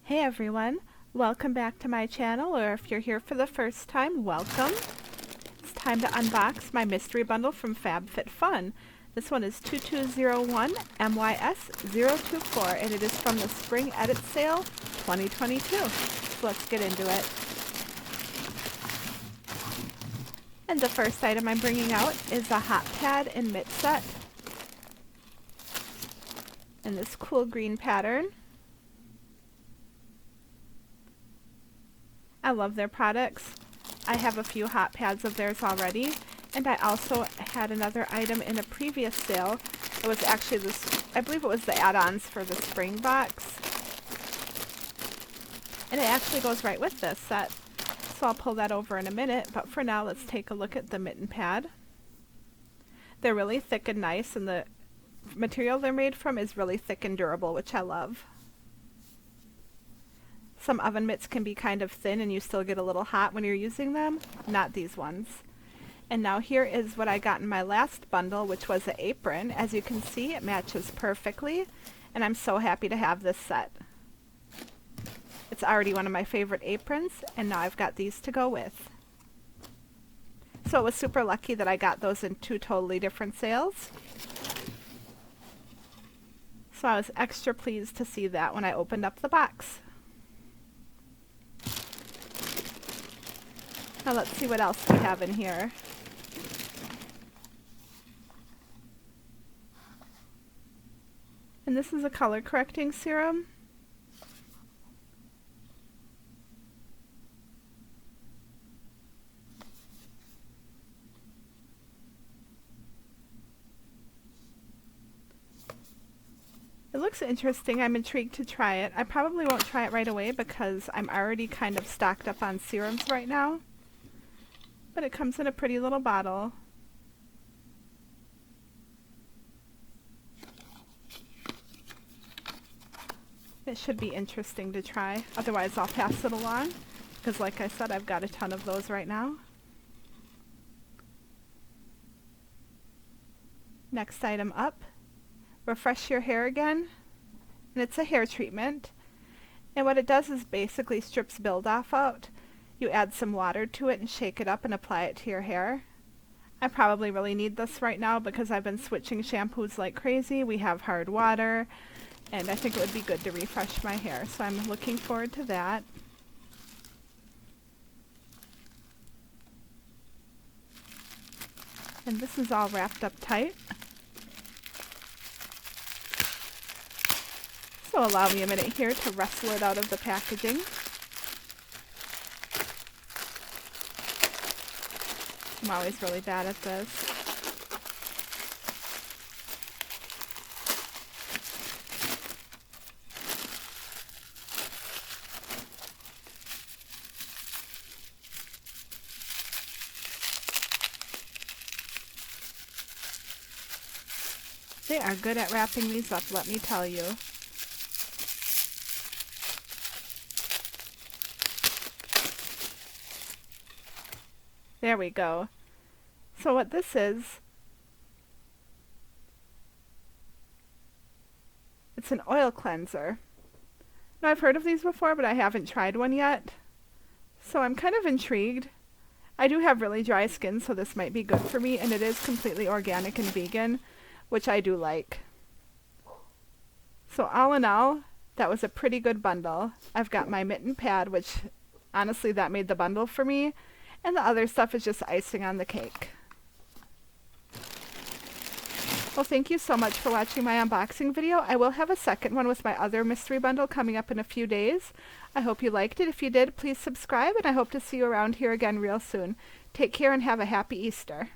Hey everyone, welcome back to my channel, or if you're here for the first time, welcome. It's time to unbox my mystery bundle from FabFitFun. This one is 2201 MYS024 and it is from the Spring Edit Sale 2022. So let's get into it. And the first item I'm bringing out is a hot Pad and Mitt Set in this cool green pattern. I love their products. I have a few hot pads of theirs already, and I also had another item in a previous sale. It was actually this, I believe it was the add-ons for the spring box. And it actually goes right with this set. So I'll pull that over in a minute, but for now let's take a look at the Mitten Pad. They're really thick and nice, and the material they're made from is really thick and durable, which I love. Some oven mitts can be kind of thin and you still get a little hot when you're using them. Not these ones. And now here is what I got in my last bundle, which was an apron. As you can see, it matches perfectly, and I'm so happy to have this set. It's already one of my favorite aprons, and now I've got these to go with. So it was super lucky that I got those in two totally different sales. So I was extra pleased to see that when I opened up the box. Now let's see what else we have in here. And this is a color correcting serum. It looks interesting. I'm intrigued to try it. I probably won't try it right away because I'm already kind of stocked up on serums right now. But it comes in a pretty little bottle. It should be interesting to try. Otherwise I'll pass it along, because like I said, I've got a ton of those right now. Next item up. Refresh your hair again. And it's a hair treatment. And what it does is basically strips buildup out. You add some water to it and shake it up and apply it to your hair. I probably really need this right now because I've been switching shampoos like crazy. We have hard water, and I think it would be good to refresh my hair. So I'm looking forward to that. And this is all wrapped up tight. So allow me a minute here to wrestle it out of the packaging. I'm always really bad at this. They are good at wrapping these up, let me tell you. There we go. So what this is, it's an oil cleanser. Now I've heard of these before, but I haven't tried one yet. So I'm kind of intrigued. I do have really dry skin, so this might be good for me, and it is completely organic and vegan, which I do like. So all in all, that was a pretty good bundle. I've got my Mitten Pad, which honestly that made the bundle for me. And the other stuff is just icing on the cake. Well, thank you so much for watching my unboxing video. I will have a second one with my other mystery bundle coming up in a few days. I hope you liked it. If you did, please subscribe, and I hope to see you around here again real soon. Take care and have a happy Easter.